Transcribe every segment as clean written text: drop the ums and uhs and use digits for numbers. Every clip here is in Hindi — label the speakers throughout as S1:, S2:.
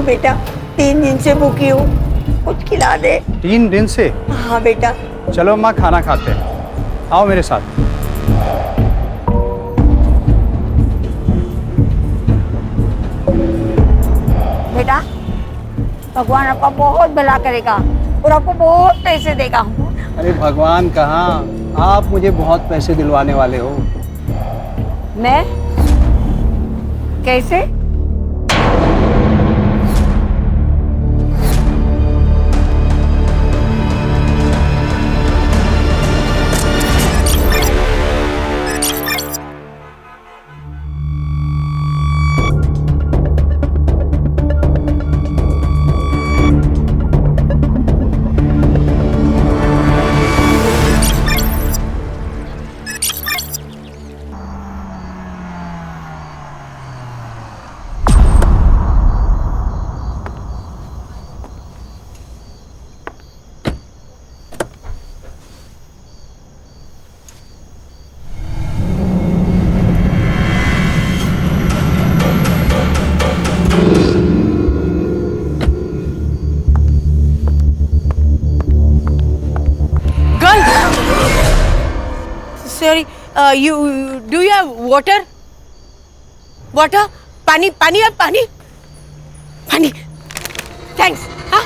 S1: बेटा 3 दिन से भूखी हूँ, कुछ खिला दे।
S2: 3 दिन से?
S1: हाँ बेटा।
S2: चलो अम्मा खाना खाते हैं, आओ मेरे साथ।
S1: बेटा भगवान आपका बहुत भला करेगा और आपको बहुत पैसे देगा।
S2: अरे भगवान कहाँ, आप मुझे बहुत पैसे दिलवाने वाले हो।
S1: मैं कैसे?
S3: Sorry, do you have water? Water? पानी पानी है पानी? पानी. Thanks. हाँ?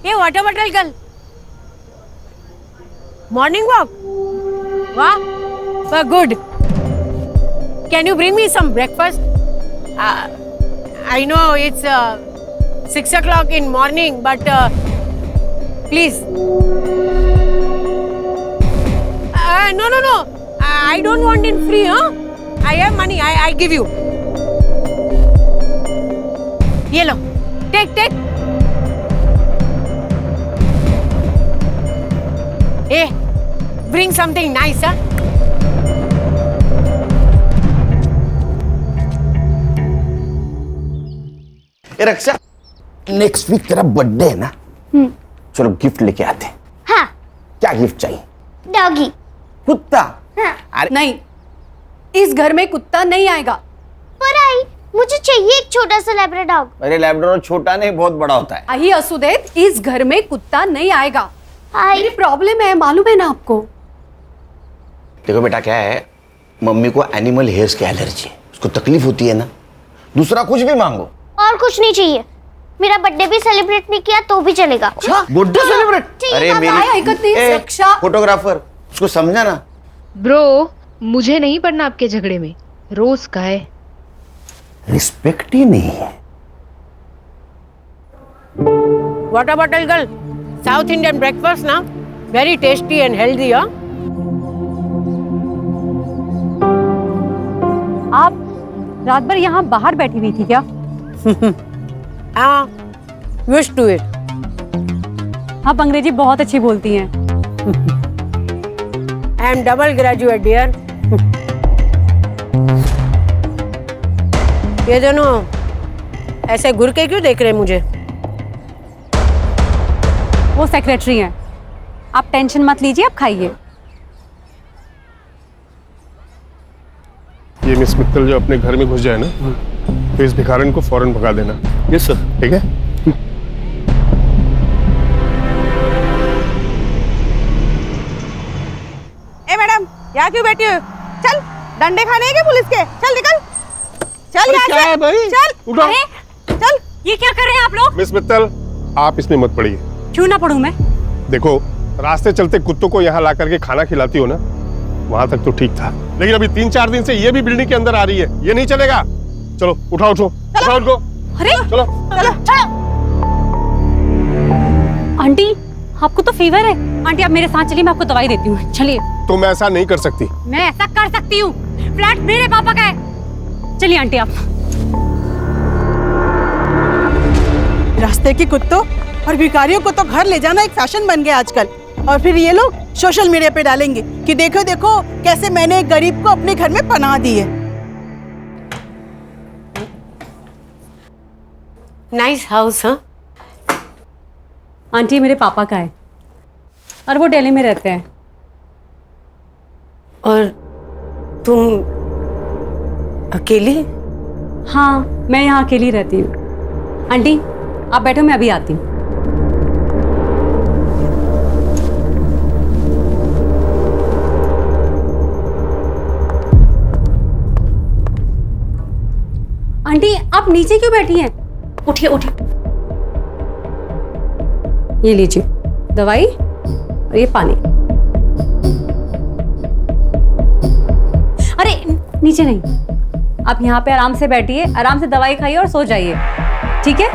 S3: ये water bottle girl. Morning walk. वाह, good. Can you bring me some breakfast? I know it's 6 o'clock in morning, but please. No. I don't want it free, huh? I have money. I give you. ये लो. Take. Hey, bring something nice, huh?
S4: रक्षा, नेक्स्ट वीक तेरा बर्थडे है ना? चलो गिफ्ट लेके आते हैं।
S5: हाँ।
S4: क्या गिफ्ट चाहिए?
S5: डॉगी।
S4: कुत्ता?
S5: हाँ।
S4: अरे
S6: नहीं, इस घर में कुत्ता नहीं आएगा।
S5: पर आई, मुझे चाहिए एक छोटा सा लैब्राडोर डॉग।
S4: अरे लैब्राडोर छोटा नहीं, बहुत बड़ा होता है।
S6: आई असुदेव, इस घर में कुत्ता नहीं आएगा।
S5: आई
S6: प्रॉब्लम है, मालूम है ना आपको?
S4: देखो बेटा, क्या है, मम्मी को एनिमल हेयर्स की एलर्जी है, उसको तकलीफ होती है ना। दूसरा कुछ भी मांगो।
S5: और कुछ नहीं चाहिए। मेरा बर्थडे भी सेलिब्रेट नहीं किया तो भी चलेगा।
S4: Birthday celebrate? अरे मेरी फोटोग्राफर, उसको समझा ना।
S7: ब्रो, मुझे नहीं पड़ना आपके झगड़े में। रोज का है।
S4: रिस्पेक्ट ही नहीं है।
S3: Water bottle girl, South Indian breakfast ना, very tasty and healthy, huh?
S6: आप रात भर यहाँ बाहर बैठी हुई थी क्या?
S3: हाँ, used to it.
S6: आप अंग्रेजी बहुत अच्छी बोलती हैं।
S3: I am double graduate, dear. ये दोनों ऐसे घुर के क्यों देख रहे हैं मुझे?
S6: वो सेक्रेटरी हैं। आप टेंशन मत लीजिए, आप खाइए।
S8: ये मिस मित्तल जो अपने घर में घुस जाए ना, तो इस भिखारन को फौरन भगा देना।
S2: Yes sir.
S8: ठीक है?
S3: ए मैडम, यहाँ क्यों बैठी हो? चल, डंडे खाने हैं क्या पुलिस के? चल निकल। चल यहाँ
S8: क्या
S3: से।
S8: है भाई?
S3: चल।
S8: उठो।
S3: चल।
S6: ये क्या कर रहे हैं आप लोग?
S8: मिस मित्तल, आप इसमें मत पड़िए।
S6: क्यों ना पढ़ूं मैं?
S8: देखो, रास्ते चलते कुत्तों को यहाँ ला करके खाना खिलाती हो ना, वहां तक तो ठीक था, लेकिन अभी 3-4 दिन से ये भी बिल्डिंग के अंदर आ रही है, ये नहीं चलेगा। चलो उठाओ उनको।
S6: अरे
S8: चलो।
S6: आंटी, आपको तो फीवर है। आंटी आप मेरे साथ चलिए, मैं आपको दवाई देती हूँ। चलिए।
S8: तुम ऐसा नहीं कर सकती।
S6: मैं ऐसा कर सकती हूँ। फ्लैट मेरे पापा का है। चलिए आंटी आप।
S9: रास्ते के कुत्तों और भिखारियों को तो घर ले जाना एक फैशन बन गया आजकल, और फिर ये लोग सोशल मीडिया पे डालेंगे कि देखो देखो कैसे मैंने एक गरीब को अपने घर में पनाह दी है।
S3: नाइस हाउस, हाँ?
S6: आंटी मेरे पापा का है और वो दिल्ली में रहते हैं।
S10: और तुम अकेली?
S6: हाँ, मैं यहाँ अकेली रहती हूँ। आंटी आप बैठो, मैं अभी आती हूँ। आंटी आप नीचे क्यों बैठी हैं? उठिए उठिए। ये लीजिए दवाई और ये पानी। अरे नीचे नहीं, आप यहाँ पे आराम से बैठिए, आराम से दवाई खाइए और सो जाइए, ठीक है?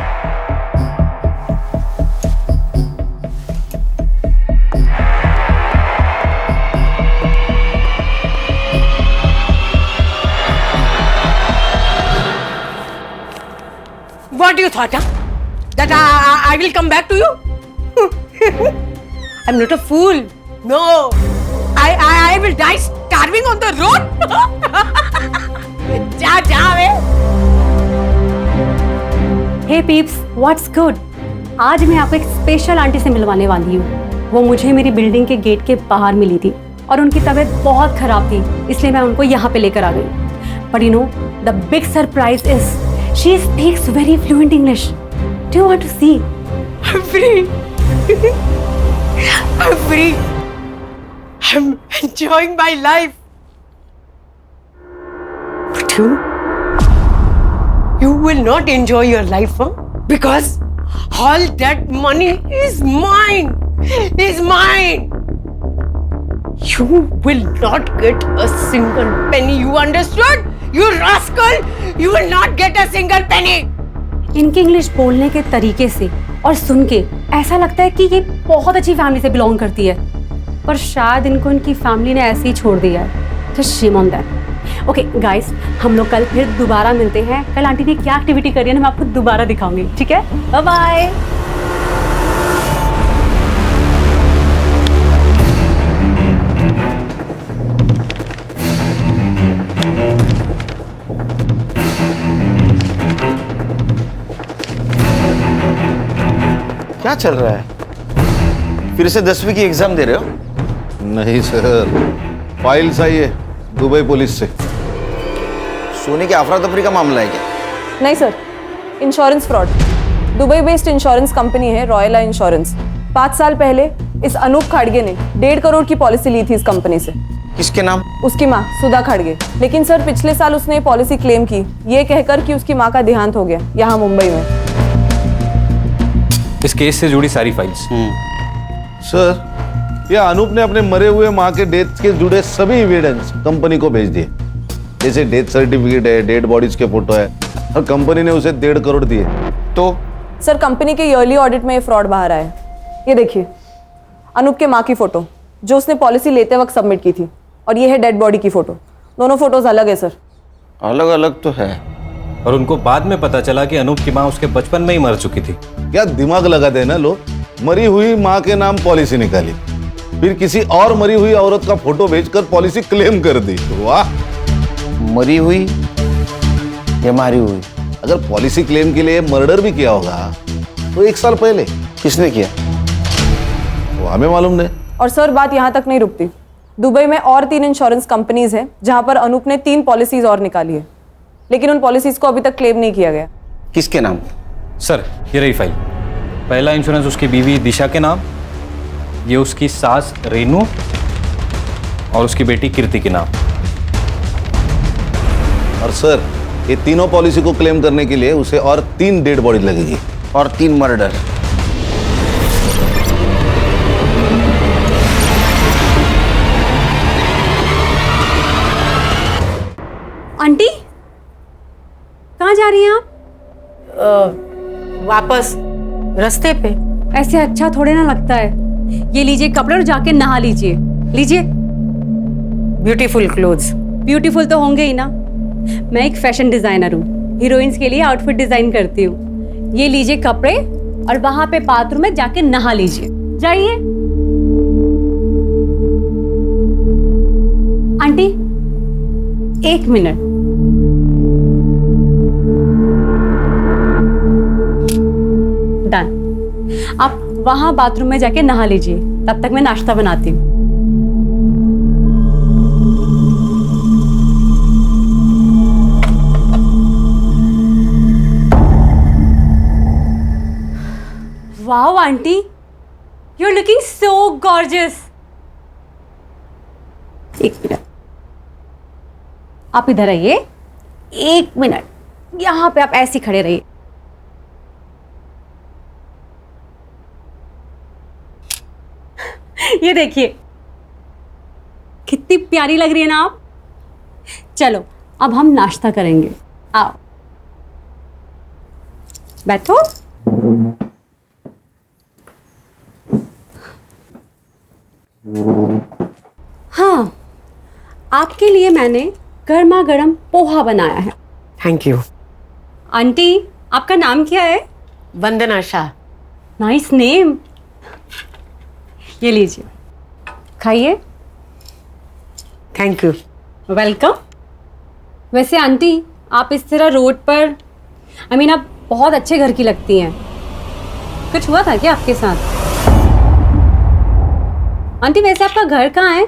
S10: What you thought, huh? That I will come back to you? I'm not a fool. No, I will die starving on the road. जा वे।
S6: हे पीप्स, व्हाट्स गुड? आज मैं आपको एक स्पेशल आंटी से मिलवाने वाली हूँ। वो मुझे मेरी बिल्डिंग के गेट के बाहर मिली थी और उनकी तबीयत बहुत खराब थी, इसलिए मैं उनको यहाँ पे लेकर आ गई। But you know the big surprise is she speaks very fluent English. Do you want to see?
S10: I'm free. I'm free. I'm enjoying my life. But you will not enjoy your life, huh? Because all that money is mine. Is mine. You will not get a single penny. You understood? You rascal! You will not get a single penny.
S6: इनके इंग्लिश बोलने के तरीके से और सुन के ऐसा लगता है कि ये बहुत अच्छी फैमिली से बिलोंग करती है, पर शायद इनको इनकी फैमिली ने ऐसे ही छोड़ दिया है। तो shame on that. Okay guys, हम लोग कल फिर दोबारा मिलते हैं। कल आंटी ने क्या एक्टिविटी करी है ना मैं आपको दोबारा दिखाऊंगी, ठीक है? Bye bye.
S4: क्या चल रहा है? फिर से 10वीं की एग्जाम दे रहे हो?
S11: नहीं सर, फाइल्स आई है दुबई पुलिस से।
S4: सोने की अफरा तफरी का मामला है क्या?
S3: नहीं sir, insurance fraud. Dubai based insurance company है रॉयला इंश्योरेंस। 5 साल पहले इस अनूप खाड़गे ने 1.5 करोड़ की पॉलिसी ली थी इस कंपनी से।
S4: किसके नाम?
S3: उसकी माँ सुधा खाड़गे। लेकिन सर पिछले साल उसने पॉलिसी क्लेम की, ये कहकर कि उसकी माँ का देहांत हो गया यहाँ मुंबई में।
S12: इस केस से जुड़ी सारी फाइल्स।
S11: सर, यह अनूप ने अपने मरे हुए माँ के डेथ के जुड़े सभी एविडेंस कंपनी को भेज दिए, जैसे डेथ सर्टिफिकेट है, डेड बॉडीज के फोटो है, और कंपनी ने उसे 1.5 करोड़ दिए।
S4: तो
S3: सर कंपनी के ईयरली ऑडिट में ये फ्रॉड बाहर आया है। ये देखिए अनूप के माँ की फोटो जो उसने पॉलिसी लेते वक्त सबमिट की थी, और ये है डेड बॉडी की फोटो। दोनों फोटोज अलग है सर।
S4: अलग अलग तो है,
S12: और उनको बाद में पता चला कि अनूप की माँ उसके बचपन में ही मर चुकी थी।
S11: क्या दिमाग लगाते हैं ना लोग? मरी हुई माँ के नाम पॉलिसी निकाली, फिर किसी और मरी हुई औरत का फोटो भेजकर पॉलिसी क्लेम कर दी। वाह!
S4: मरी हुई या मारी हुई?
S11: अगर पॉलिसी क्लेम के लिए मर्डर भी किया होगा तो 1 साल पहले।
S4: किसने किया
S11: वो हमें मालूम नहीं।
S3: और सर बात यहाँ तक नहीं रुकती। दुबई में और 3 इंश्योरेंस कंपनीज हैं जहाँ पर अनूप ने 3 पॉलिसीज और निकाली है, लेकिन उन पॉलिसीज को अभी तक क्लेम नहीं किया गया।
S4: किसके नाम?
S12: सर ये रही फाइल। पहला इंश्योरेंस उसकी बीवी दिशा के नाम, ये उसकी सास रेनू और उसकी बेटी कीर्ति के नाम।
S11: और सर, ये तीनों पॉलिसी को क्लेम करने के लिए उसे और 3 डेड बॉडी लगेगी
S4: और 3 मर्डर।
S6: आंटी कहाँ जा रही हैं आप?
S10: वापस रास्ते पे।
S6: ऐसे अच्छा थोड़े ना लगता है। ये लीजिए कपड़े और जाके नहा लीजिए। लीजिए।
S10: Beautiful clothes.
S6: ब्यूटीफुल तो होंगे ही ना, मैं एक फैशन डिजाइनर हूँ, हीरोइंस के लिए आउटफिट डिजाइन करती हूँ। ये लीजिए कपड़े और वहां पे बाथरूम में जाके नहा लीजिए। जाइए। Aunty 1 minute. डन। आप वहां बाथरूम में जाके नहा लीजिए, तब तक मैं नाश्ता बनाती हूँ। Wow aunty, you are looking so gorgeous. एक मिनट, आप इधर आइए। एक मिनट, यहां पे आप ऐसे खड़े रहिए। ये देखिए कितनी प्यारी लग रही है ना आप। चलो अब हम नाश्ता करेंगे, आओ बैठो। हाँ, आपके लिए मैंने गर्मा गर्म पोहा बनाया है।
S10: Thank you.
S6: आंटी, आपका नाम क्या है?
S10: वंदना शाह।
S6: Nice name. ये लीजिए, खाइए।
S10: Thank you.
S6: वेलकम। वैसे आंटी, आप इस तरह रोड पर आप बहुत अच्छे घर की लगती हैं। कुछ हुआ था क्या आपके साथ? आंटी वैसे आपका घर कहाँ है?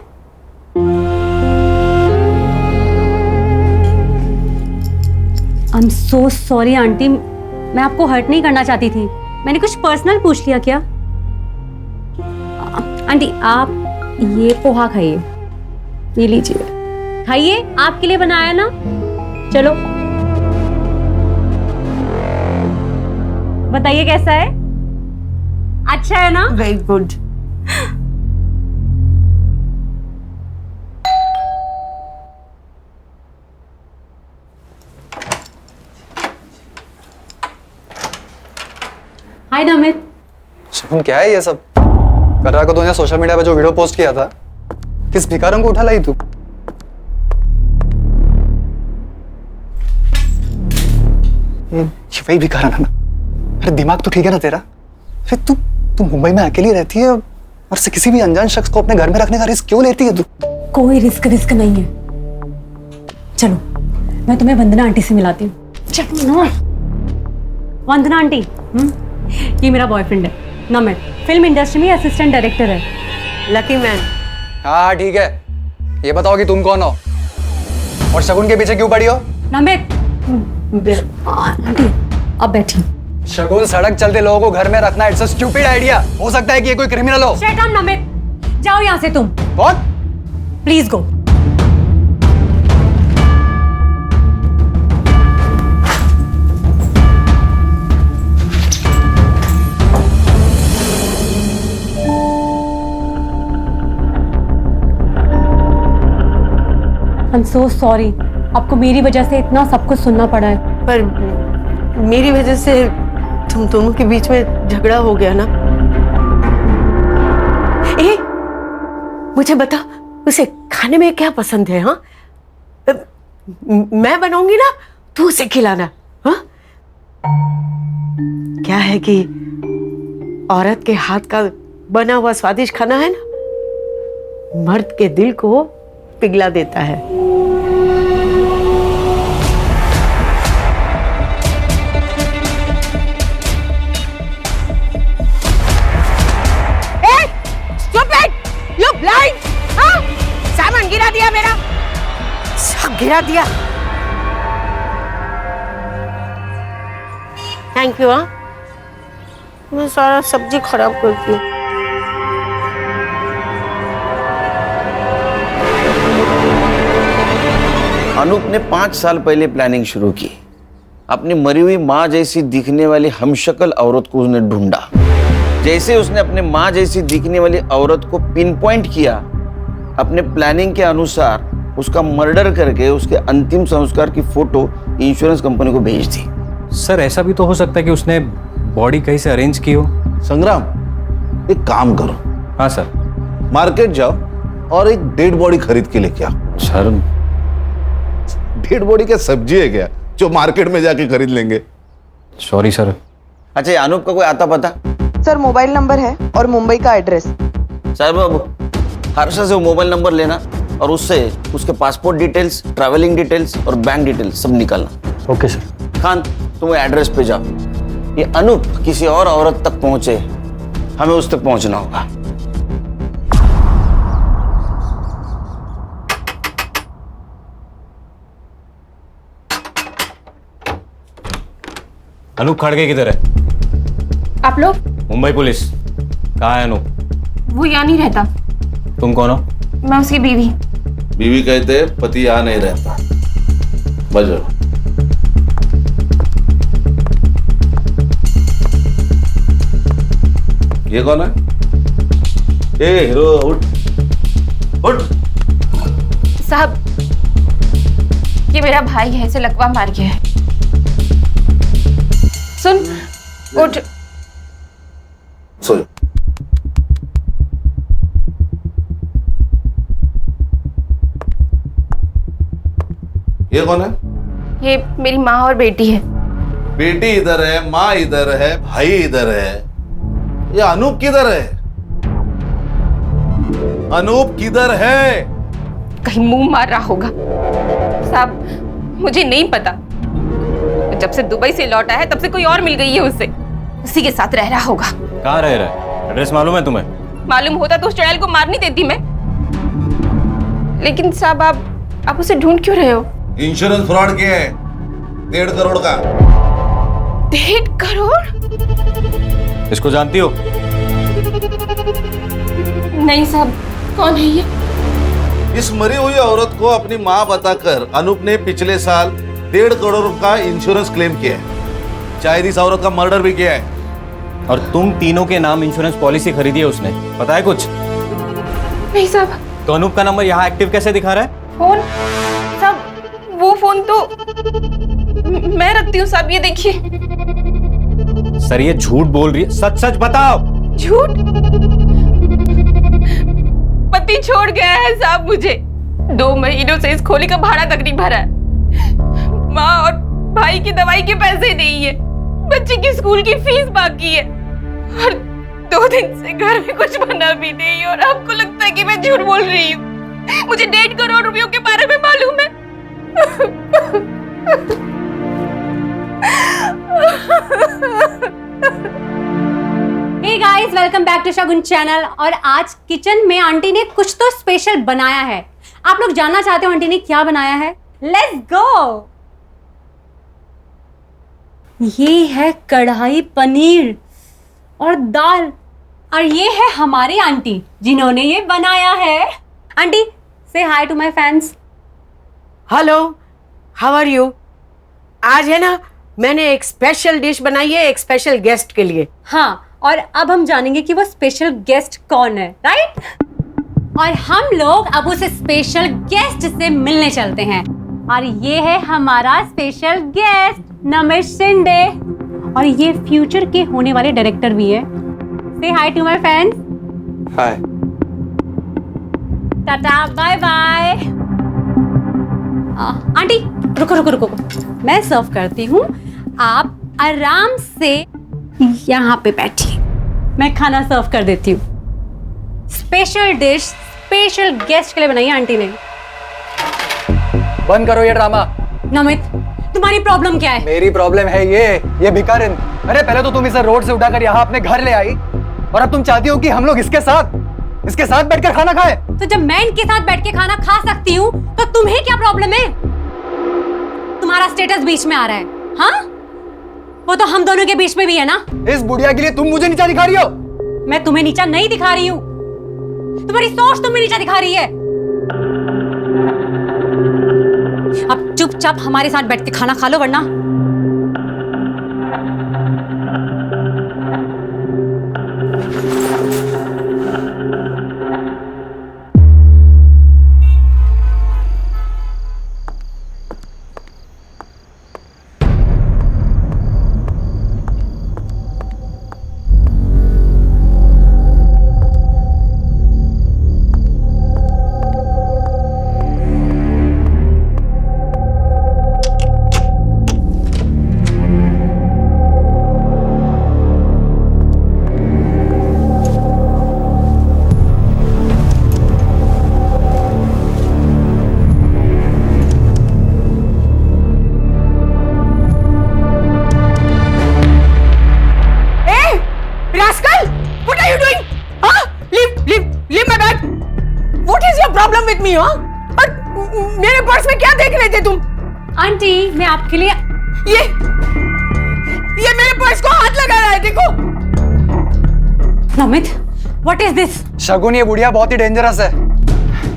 S6: I am so sorry aunty, मैं आपको हर्ट नहीं करना चाहती थी। मैंने कुछ पर्सनल पूछ लिया क्या? आंटी आप ये पोहा खाइए, ये लीजिए, खाइए, आपके लिए बनाया ना। चलो बताइए कैसा है? अच्छा है ना?
S10: Very good.
S6: Hi Namit.
S2: Shagun क्या है ये सब? कटरा को तूने सोशल मीडिया पे जो वीडियो पोस्ट किया था, किस भिखारन को उठा लाई तू? ये वही भिखारन है ना? अरे दिमाग तो ठीक है ना तेरा? अरे तू मुंबई में अकेली रहती है और से किसी भी अनजान शख्स को अपने घर में रखने का रिस्क क्यों लेती है तू?
S6: कोई रिस्क नहीं है। चलो मैं तुम्हें वंदना आंटी से मिलाती हूँ। चलो ना। वंदना आंटी, ये मेरा बॉयफ्रेंड है नमित, फिल्म इंडस्ट्री में असिस्टेंट डायरेक्टर है।
S10: Lucky man.
S2: हाँ ठीक है, ये बताओ कि तुम कौन हो और शगुन के पीछे क्यों पड़ी हो?
S6: नमित, आंटी अब बैठी।
S2: शगुन, सड़क चलते लोगों को घर में रखना इट्स अ स्टूपिड आइडिया। हो सकता है कि ये कोई क्रिमिनल हो।
S6: शट अप नमित, जाओ यहाँ से तुम।
S2: कौन?
S6: Please go. I'm so sorry, आपको मेरी वजह से इतना सब कुछ सुनना पड़ा है।
S10: पर मेरी वजह से तुम दोनों के बीच में झगड़ा हो गया ना। ए, मुझे बता, उसे खाने में क्या पसंद है? हाँ, मैं बनाऊंगी ना, तू उसे खिलाना। हाँ, क्या है कि औरत के हाथ का बना हुआ स्वादिष्ट खाना है ना, मर्द के दिल को पिघला देता है। You blind? हाँ? सामान गिरा दिया मेरा, सब गिरा दिया। Thank you. हाँ, मैं सारा सब्जी खराब करती हूँ।
S4: अनूप ने 5 साल पहले प्लानिंग शुरू की। अपनी मरी हुई माँ जैसी दिखने वाली हमशक्ल औरत को उसने ढूंढा। जैसे उसने अपने माँ जैसी दिखने वाली औरत को पिन पॉइंट किया, अपने प्लानिंग के अनुसार उसका मर्डर करके उसके अंतिम संस्कार की फोटो इंश्योरेंस कंपनी को भेज दी।
S12: सर ऐसा भी तो हो सकता है कि उसने बॉडी कहीं से अरेंज की हो।
S11: संग्राम, एक काम करो।
S12: हाँ सर।
S11: मार्केट जाओ और एक डेड बॉडी खरीद के लेके आओ।
S12: सर
S11: डेड बॉडी क्या सब्जी है क्या जो मार्केट में जाके खरीद लेंगे?
S12: Sorry sir.
S4: अच्छा, ये अनूप का कोई आता पता?
S13: सर मोबाइल नंबर है और मुंबई का एड्रेस।
S4: सर बाबू, हर्षा से वो मोबाइल नंबर लेना और उससे उसके पासपोर्ट डिटेल्स, ट्रैवलिंग डिटेल्स और बैंक डिटेल्स सब निकालना।
S2: Okay sir.
S4: खान, तुम एड्रेस पे जाओ। ये अनूप किसी और औरत तक पहुंचे, हमें उस तक पहुंचना होगा।
S12: अनूप खड़गे किधर है?
S7: आप लोग?
S12: मुंबई पुलिस। कहाँ है अनूप?
S7: वो यहाँ नहीं रहता।
S12: तुम कौन हो?
S7: मैं उसकी बीवी।
S11: बीवी कहते पति यहाँ नहीं रहता। बजो। ये कौन है? ए हीरो, उठ उठ।
S7: साहब, ये मेरा भाई है, इसे लकवा मार गया है। सुन, उठ।
S11: सो जा। ये कौन है?
S7: ये मेरी माँ और बेटी है।
S11: बेटी इधर है, माँ इधर है, भाई इधर है। ये अनूप किधर है? अनूप किधर है?
S7: कहीं मुंह मार रहा होगा। साहब, मुझे नहीं पता। जब से दुबई से लौटा है तब से कोई और मिल गई है उसे। उसी के साथ रह रहा होगा।
S12: कहाँ रह रहा है? एड्रेस मालूम है तुम्हें?
S7: मालूम होता तो उस चुड़ैल को मार नहीं देती मैं। लेकिन साहब, आप उसे ढूंढ क्यों रहे हो?
S11: इंश्योरेंस फ्रॉड किया है 1.5 करोड़ का।
S7: 1.5 करोड़?
S12: इसको जानती हो?
S7: नहीं साहब, कौन है ये?
S11: इस मरी हुई औरत को अपनी माँ बताकर अनूप ने पिछले साल 1.5 करोड़ का इंश्योरेंस क्लेम किया है। शायद इस औरत का मर्डर भी किया है।
S12: और तुम तीनों के नाम इंश्योरेंस पॉलिसी खरीदी है उसने, पता है कुछ?
S7: नहीं साहब।
S12: तो अनूप का नंबर यहाँ एक्टिव कैसे दिखा रहा है?
S7: फोन? साहब, वो फोन तो मैं रखती हूँ साहब, ये देखिए।
S12: सर ये झूठ बोल रही है, सच सच बताओ।
S7: झूठ? पति छोड़ गया है साहब मुझे। 2 महीनों से इस खोली का भाड़ा तक नहीं भरा है। माँ और भाई की दवाई के पैसे नहीं है। बच्चे की स्कूल की फीस बाकी है। और 2 दिन से घर में कुछ बना भी नहीं। और आपको लगता है कि मैं झूठ बोल रही हूँ? मुझे 1.5 करोड़ रुपयों के बारे में मालूम है।
S6: Hey guys, welcome back to Shagun channel. और आज किचन में आंटी ने कुछ तो स्पेशल बनाया है। आप लोग जानना चाहते हो आंटी ने क्या बनाया है? Let's go. ये है कढ़ाई पनीर और दाल। और ये है हमारी आंटी जिन्होंने ये बनाया है। Aunty, say hi to my fans.
S10: Hello, how are you? आज है ना, मैंने एक स्पेशल डिश बनाई है एक स्पेशल गेस्ट के लिए।
S6: हाँ, और अब हम जानेंगे कि वो स्पेशल गेस्ट कौन है, राइट? और हम लोग अब उस स्पेशल गेस्ट से मिलने चलते हैं। और ये है हमारा स्पेशल गेस्ट नमित शिंदे। और ये फ्यूचर के होने वाले डायरेक्टर भी है। Say hi to my fans.
S2: Hi.
S6: Tata, bye bye. Aunty रुको रुको रुको, मैं सर्व करती हूँ। आप आराम से यहाँ पे बैठिए, मैं खाना सर्व कर देती हूँ। स्पेशल डिश स्पेशल गेस्ट के लिए बनाई है आंटी ने।
S2: बंद करो ये ड्रामा।
S6: नमित, तुम्हारी प्रॉब्लम क्या है?
S2: मेरी प्रॉब्लम है ये भिखारिन। अरे पहले तो तुम इसे रोड से उठाकर यहाँ अपने घर ले आई, और अब तुम चाहती हो कि हम लोग इसके साथ बैठकर खाना खाएं।
S6: तो जब मैं इनके साथ बैठ के खाना खा सकती हूँ तो तुम्हें क्या प्रॉब्लम है? तुम्हारा स्टेटस बीच में आ रहा है। हाँ, वो तो हम दोनों के बीच में भी है ना।
S2: इस बुढ़िया के लिए तुम मुझे नीचा दिखा रही हो?
S6: मैं तुम्हें नीचा नहीं दिखा रही हूँ, तुम्हारी सोच तुम्हें नीचा दिखा रही है। अब चुपचाप हमारे साथ बैठ के खाना खा लो, वरना
S10: विथ मी? हाँ, और मेरे पर्स में क्या देख रहे थे तुम?
S6: आंटी मैं आपके लिए
S10: ये मेरे पर्स को हाथ लगा रहा है, देखो।
S6: Namit, what is this?
S2: Shagun, ये बुढ़िया बहुत ही डेंजरस है।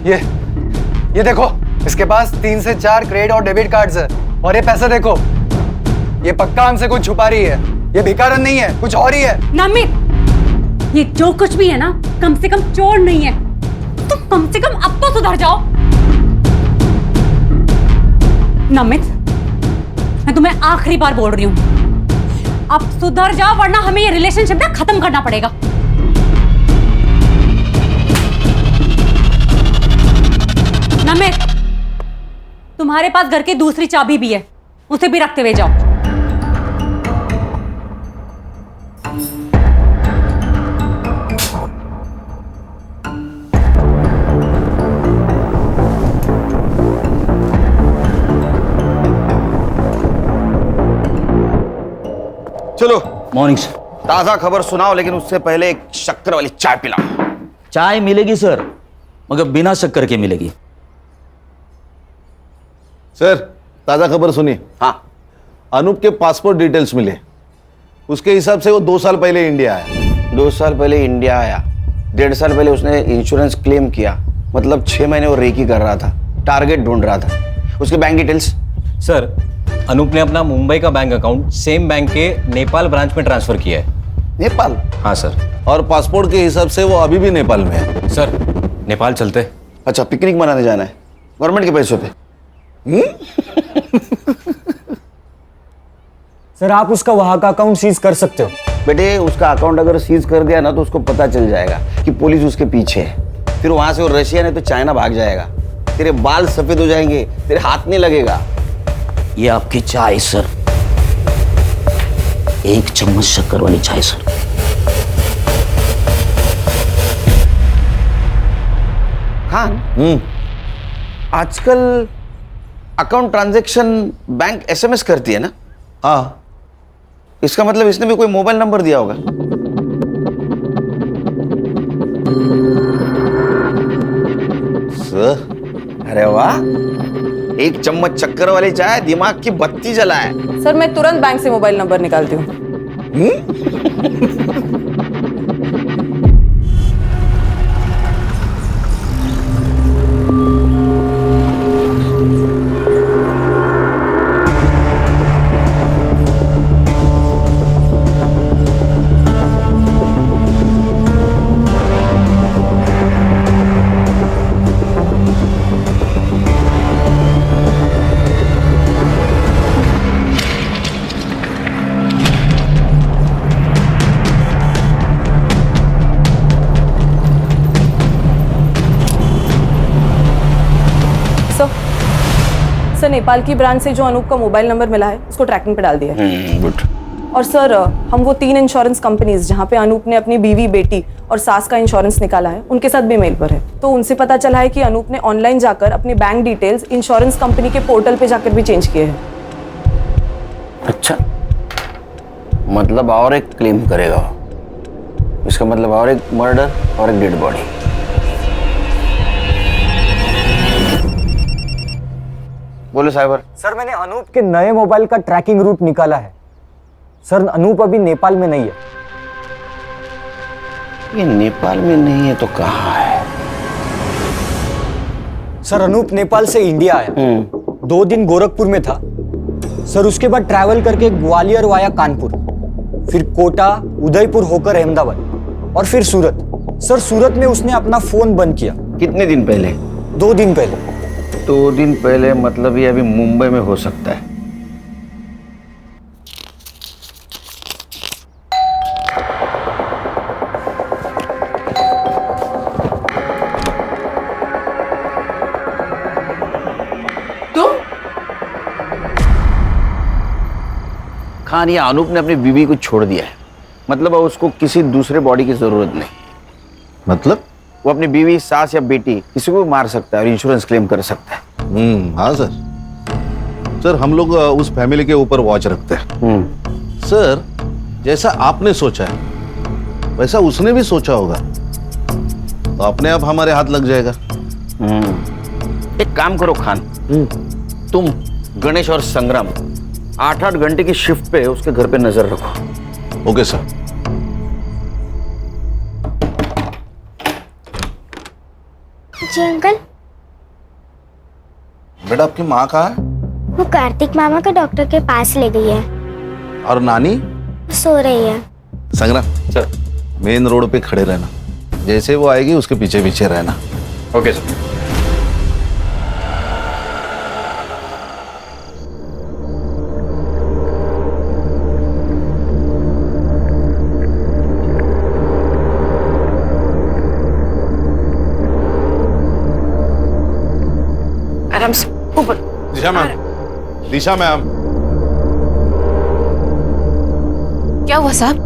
S2: ये देखो, इसके पास 3 से 4 क्रेडिट और डेबिट कार्ड्स है। और ये पैसे देखो, ये पक्का हमसे कुछ छुपा रही है। ये भिखारन नहीं है, कुछ और ही है।
S6: नमित, ये जो कुछ भी है ना, कम से कम चोर नहीं है। तुम कम से कम अब तो सुधर जाओ। नमित, मैं तुम्हें आखिरी बार बोल रही हूं, अब सुधर जाओ वरना हमें ये रिलेशनशिप ना खत्म करना पड़ेगा। नमित, तुम्हारे पास घर की दूसरी चाबी भी है, उसे भी रखते हुए जाओ।
S4: चलो
S14: मॉर्निंग सर।
S4: ताजा खबर सुनाओ, लेकिन उससे पहले एक शक्कर वाली चाय पिलाओ।
S14: चाय मिलेगी सर, मगर बिना शक्कर के मिलेगी।
S11: सर, ताजा खबर सुनिए।
S4: हाँ,
S11: अनूप के पासपोर्ट डिटेल्स मिले। उसके हिसाब से वो 2 साल पहले इंडिया आया।
S4: 2 साल पहले इंडिया आया, 1.5 साल पहले उसने इंश्योरेंस क्लेम किया, मतलब 6 महीने वो रेकी कर रहा था, टारगेट ढूंढ रहा था। उसके बैंक डिटेल्स?
S12: सर, अनूप ने अपना मुंबई का बैंक अकाउंट सेम बैंक के नेपाल ब्रांच में ट्रांसफर किया है।
S4: नेपाल?
S12: हाँ सर।
S11: और पासपोर्ट के हिसाब से वो अभी भी नेपाल में है।
S12: सर, नेपाल चलते।
S4: अच्छा, पिकनिक मनाने जाना है गवर्नमेंट के पैसों पे?
S15: सर, आप उसका वहां का अकाउंट सीज कर सकते हो।
S4: बेटे, उसका अकाउंट अगर सीज कर दिया ना तो उसको पता चल जाएगा कि पुलिस उसके पीछे है। फिर वहां से वो रशिया नहीं तो चाइना भाग जाएगा। तेरे बाल सफेद हो जाएंगे, तेरे हाथ नहीं लगेगा।
S14: ये आपकी चाय सर, 1 चम्मच शक्कर वाली चाय सर।
S4: हाँ, आजकल अकाउंट ट्रांजैक्शन बैंक SMS करती है ना?
S11: हाँ,
S4: इसका मतलब इसने भी कोई मोबाइल नंबर दिया होगा।
S11: सर,
S4: अरे वाह, 1 चम्मच शक्कर वाली चाय दिमाग की बत्ती जलाए।
S3: सर, मैं तुरंत बैंक से मोबाइल नंबर निकालती हूँ। सर, नेपाल की ब्रांच से जो अनूप का मोबाइल नंबर मिला है उसको ट्रैकिंग पे डाल दिया है।
S4: गुड।
S3: और सर, हम वो 3 इंश्योरेंस कंपनीज जहाँ पे अनूप ने अपनी बीवी, बेटी और सास का इंश्योरेंस निकाला है, उनके साथ भी मेल पर है। तो उनसे पता चला है कि अनूप ने ऑनलाइन जाकर अपनी बैंक डिटेल्स इंश्योरेंस कंपनी के पोर्टल पे जाकर भी चेंज किए हैं।
S4: अच्छा, मतलब और एक क्लेम करेगा। इसका मतलब और एक मर्डर और एक डेड बॉडी। बोलो साइबर।
S15: सर, मैंने अनूप के नए मोबाइल का ट्रैकिंग रूट निकाला है। सर, अनूप अभी नेपाल में नहीं है।
S4: ये नेपाल में नहीं है तो कहाँ है?
S15: सर, अनूप नेपाल से इंडिया आया, 2 दिन गोरखपुर में था। सर, उसके बाद ट्रैवल करके ग्वालियर वाया कानपुर, फिर कोटा, उदयपुर होकर अहमदाबाद और फिर सूरत। सर, सूरत में उसने अपना फोन बंद किया।
S4: कितने दिन पहले?
S15: 2 दिन पहले।
S4: 2 दिन पहले मतलब ये अभी मुंबई में हो सकता है।
S10: तुम?
S4: खान, ये अनूप ने अपनी बीवी को छोड़ दिया है, मतलब अब उसको किसी दूसरे बॉडी की जरूरत नहीं।
S11: मतलब?
S4: वो अपनी बीवी, सास या बेटी किसी को भी मार सकता है और इंश्योरेंस क्लेम कर सकता है।
S11: हाँ सर। सर, हम लोग उस फैमिली के ऊपर वॉच रखते हैं। सर, जैसा आपने सोचा है वैसा उसने भी सोचा होगा, तो अपने आप हमारे हाथ लग जाएगा।
S4: एक काम करो खान, तुम गणेश और संग्राम 8-8 घंटे की शिफ्ट पे उसके घर पे नजर रखो।
S11: Okay sir.
S5: जी अंकल।
S11: बेटा आपकी माँ कहाँ है?
S5: वो कार्तिक मामा का डॉक्टर के पास ले गई है।
S11: और नानी?
S5: सो रही है।
S11: संग्राम सर, मेन रोड पे खड़े रहना, जैसे वो आएगी उसके पीछे पीछे रहना।
S12: Okay sir.
S10: आराम से ऊपर।
S11: दिशा मैम, दिशा मैम।
S7: क्या हुआ साहब?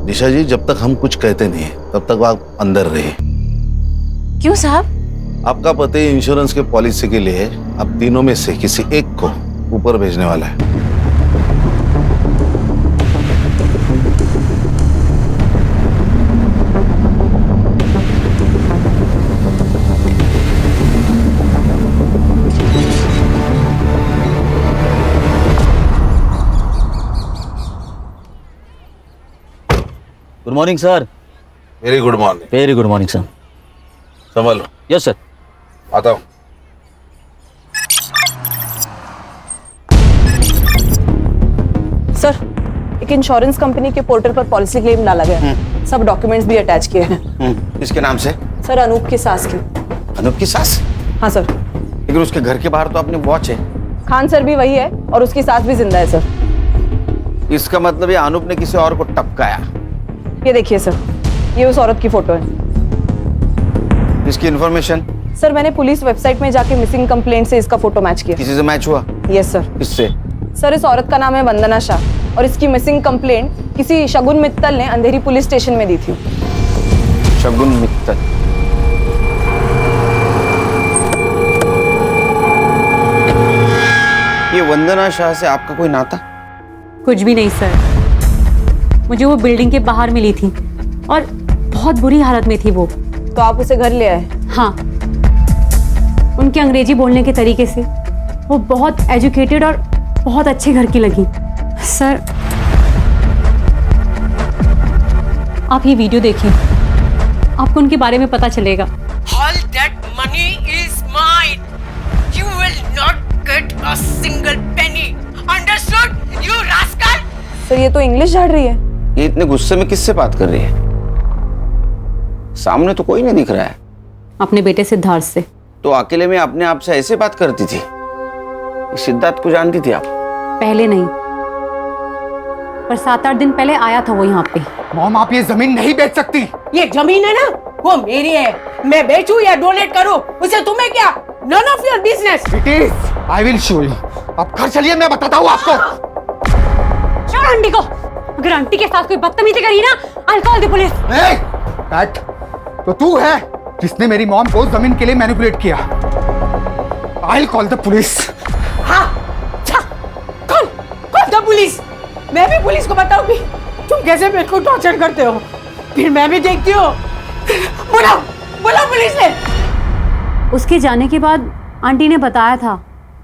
S11: दिशा जी, जब तक हम कुछ कहते नहीं है तब तक आप अंदर रहिए।
S7: क्यों साहब?
S11: आपका पति इंश्योरेंस के पॉलिसी के लिए अब तीनों में से किसी एक को ऊपर भेजने वाला है।
S14: Good morning sir.
S11: Very good morning.
S14: Very good morning sir.
S11: संभालो।
S14: Yes sir.
S11: आता हूँ।
S3: सर, एक इंश्योरेंस कंपनी के पोर्टल पर पॉलिसी क्लेम डाला गया है। सब डॉक्यूमेंट्स भी अटैच किए हैं।
S4: इसके नाम से?
S3: सर, अनूप की सास की।
S4: अनूप की सास?
S3: हाँ सर।
S4: लेकिन उसके घर के बाहर तो अपनी वॉच है।
S3: खान सर भी वही है और उसकी सास भी जिंदा है सर।
S4: इसका मतलब ये अनूप ने किसी और को टपकाया।
S3: ये देखिए सर, ये उस औरत की फोटो है।
S4: इसकी इंफॉर्मेशन?
S3: सर, मैंने पुलिस वेबसाइट में जाके मिसिंग कंप्लेंट से इसका फोटो मैच किया।
S4: किसी से मैच हुआ?
S3: Yes sir.
S4: किससे?
S3: सर, इस औरत का नाम है वंदना शाह और इसकी मिसिंग कंप्लेंट किसी शगुन मित्तल ने अंधेरी पुलिस स्टेशन में दी थी।
S4: शगुन मित्तल? ये वंदना शाह से आपका कोई नाता?
S6: कुछ भी नहीं सर, मुझे वो बिल्डिंग के बाहर मिली थी और बहुत बुरी हालत में थी वो।
S3: तो आप उसे घर ले आए?
S6: हाँ, उनके अंग्रेजी बोलने के तरीके से वो बहुत एजुकेटेड और बहुत अच्छे घर की लगी। सर, आप ये वीडियो देखिए, आपको उनके बारे में पता चलेगा।
S10: All that money is mine. You will not get a single penny. Understood? You rascal!
S3: Sir, ये तो इंग्लिश झाड़ रही है।
S4: ये इतने गुस्से में किससे बात कर रही है? सामने तो कोई नहीं दिख रहा है।
S6: अपने बेटे सिद्धार्थ से।
S4: तो अकेले में अपने आप से ऐसे बात करती थी? सिद्धार्थ को जानती थी आप?
S6: पहले नहीं, पर 7-8 दिन पहले आया था वो यहाँ पे।
S2: मॉम, आप ये जमीन नहीं बेच सकती।
S10: ये जमीन है ना, वो मेरी है। मैं बेचूं या डोनेट करूं, उसे तुम्हें क्या? None of your business.
S2: It is. I will show you. आप घर चलिए, मैं बताता हूँ आपको।
S6: छोड़ आंटी को। अगर आंटी के साथ कोई बदतमीजी करी ना, I'll call the police.
S2: बैठ। तो तू है जिसने मेरी मॉम को जमीन के लिए मैनिपुलेट किया। I'll call the police.
S10: हाँ, अच्छा, कौन द पुलिस? मैं भी पुलिस को बताऊंगी तुम कैसे मेरे को टॉर्चर करते हो, फिर मैं भी देखती हूँ। बुलाओ पुलिस ने।
S6: उसके जाने के बाद आंटी ने बताया था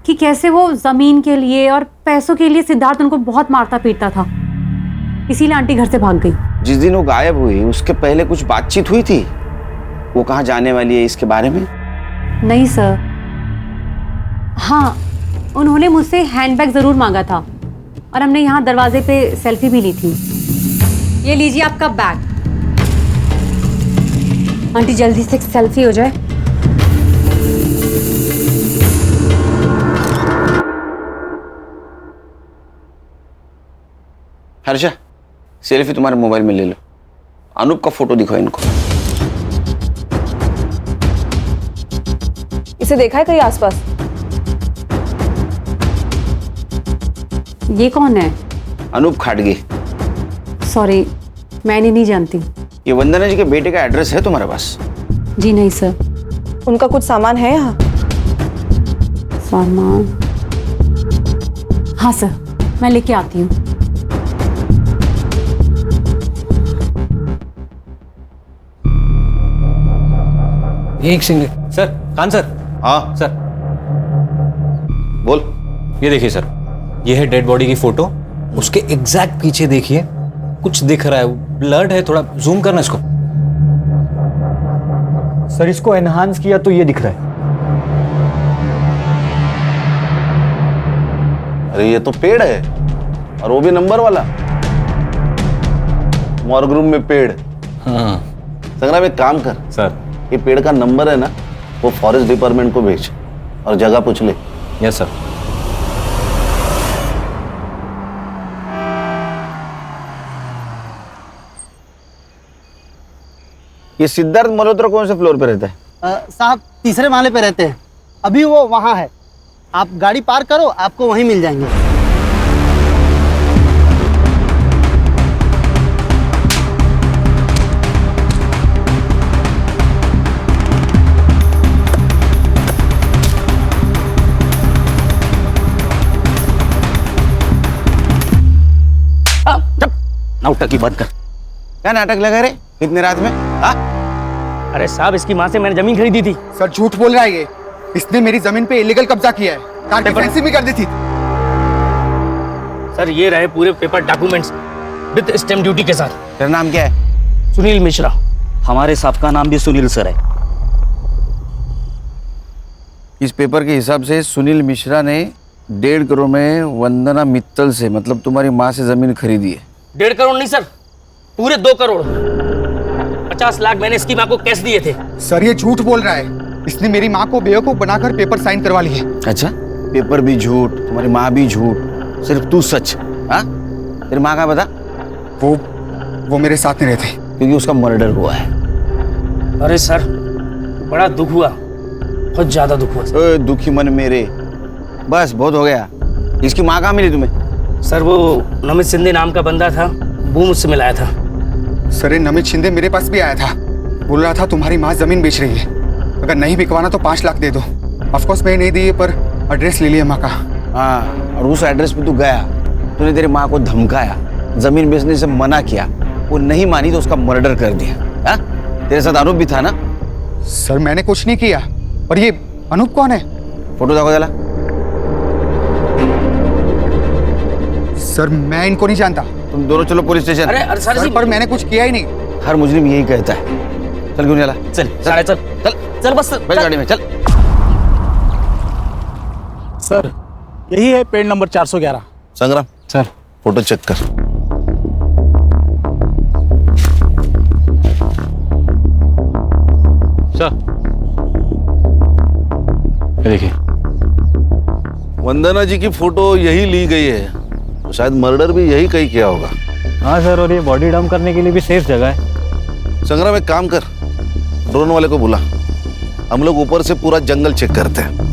S6: कि कैसे वो जमीन के लिए और पैसों के लिए सिद्धार्थ उनको बहुत मारता पीटता था, इसीलिए आंटी घर से भाग गई।
S4: जिस दिन वो गायब हुई उसके पहले कुछ बातचीत हुई थी? वो कहाँ जाने वाली है इसके बारे में?
S6: नहीं सर। हाँ, उन्होंने मुझसे हैंडबैग जरूर मांगा था और हमने यहाँ दरवाजे पे सेल्फी भी ली थी। ये लीजिए आपका बैग। आंटी जल्दी से एक सेल्फी हो जाए।
S4: हर्षा, सेल्फी तुम्हारे मोबाइल में ले लो। अनूप का फोटो दिखाओ इनको।
S3: इसे देखा है कहीं आसपास?
S6: ये कौन है?
S4: अनूप खाटगे।
S6: सॉरी, मैंने नहीं जानती।
S4: ये वंदना जी के बेटे का एड्रेस है तुम्हारे पास?
S6: जी नहीं सर।
S3: उनका कुछ सामान है यहाँ?
S6: सामान? हाँ सर, मैं लेके आती हूँ।
S2: एक
S12: सर खान सर।
S11: हाँ
S12: सर
S11: बोल।
S12: ये देखिए सर, ये है डेड बॉडी की फोटो, उसके एग्जैक्ट पीछे देखिए कुछ दिख रहा है, ब्लड है, थोड़ा जूम करना इसको।
S15: सर इसको एनहांस किया तो ये दिख रहा है।
S11: अरे ये तो पेड़ है, और वो भी नंबर वाला, मॉर्ग रूम में पेड़।
S12: हाँ
S11: संग्राम एक काम कर
S12: सर,
S11: ये पेड़ का नंबर है ना, वो फॉरेस्ट डिपार्टमेंट को भेज और जगह पूछ ले।
S12: Yes sir.
S4: ये सिद्धार्थ मल्होत्रा कौन से फ्लोर पे रहता है?
S16: साहब तीसरे माले पे रहते हैं, अभी वो वहाँ है। आप गाड़ी पार करो, आपको वहीं मिल जाएंगे।
S14: नाटक की बात कर।
S4: क्या नाटक लगा रे इतने रात में? हाँ?
S16: अरे साहब इसकी माँ से मैंने जमीन खरीदी थी।
S2: सर झूठ बोल रहा है ये, इसने मेरी जमीन पे इलीगल कब्जा किया है, कार की फेंसिंग भी कर दी थी।
S16: सर ये रहे पूरे paper documents with stamp duty के साथ।
S4: तेरा नाम क्या है?
S16: सुनील मिश्रा।
S14: हमारे साहब का नाम भी सुनील सर है।
S4: इस पेपर के हिसाब से सुनील मिश्रा ने 1.5 करोड़ में वंदना मित्तल से, मतलब तुम्हारी माँ से जमीन खरीदी है।
S16: 1.5 करोड़ नहीं सर, पूरे 2 करोड़ 50 लाख मैंने इसकी माँ को कैश दिए थे।
S2: सर ये झूठ बोल रहा है, इसने मेरी माँ को बेवकूफ बनाकर पेपर साइन करवा लिए।
S4: अच्छा, पेपर भी झूठ, तुम्हारी माँ भी झूठ, सिर्फ तू सच। हाँ, तेरी माँ का बता?
S2: वो मेरे साथ नहीं रहते,
S4: क्योंकि उसका मर्डर हुआ है।
S16: अरे सर बड़ा दुख हुआ, बहुत ज्यादा दुख हुआ।
S4: ओए दुखी मन मेरे, बस बहुत हो गया। इसकी माँ कहाँ मिली तुम्हें?
S16: सर वो नमित शिंदे नाम का बंदा था, वो मुझसे मिलाया था।
S2: सर ये नमित शिंदे मेरे पास भी आया था, बोल रहा था तुम्हारी माँ जमीन बेच रही है, अगर नहीं बिकवाना तो 5 लाख दे दो। ऑफकोर्स मैं नहीं दी, पर एड्रेस ले लिया माँ का।
S4: हाँ, और उस एड्रेस पे तू गया, तूने तेरी माँ को धमकाया, जमीन बेचने से मना किया, वो नहीं मानी तो उसका मर्डर कर दिया। हाँ, तेरे साथ आरोप भी था ना?
S2: सर मैंने कुछ नहीं किया, और ये अनूप कौन है?
S4: फोटो देखो जरा।
S2: सर मैं इनको नहीं जानता।
S4: तुम दोनों चलो पुलिस स्टेशन।
S16: अरे
S2: सर पर मैंने कुछ किया ही नहीं।
S4: हर मुजरिम यही कहता है। चल क्यों चला?
S14: चल सारे चल चल चल बस
S4: बैठ गाड़ी में चल।
S16: सर यही है पेड़ नंबर 411।
S11: संग्राम
S12: सर
S11: फोटो चेक कर।
S12: सर ये देखिए,
S11: वंदना जी की फोटो यही ली गई है, तो शायद मर्डर भी यही कहीं किया होगा।
S12: हाँ सर, और ये बॉडी डंप करने के लिए भी सेफ जगह है।
S11: संग्राम एक काम कर, ड्रोन वाले को बुला, हम लोग ऊपर से पूरा जंगल चेक करते हैं।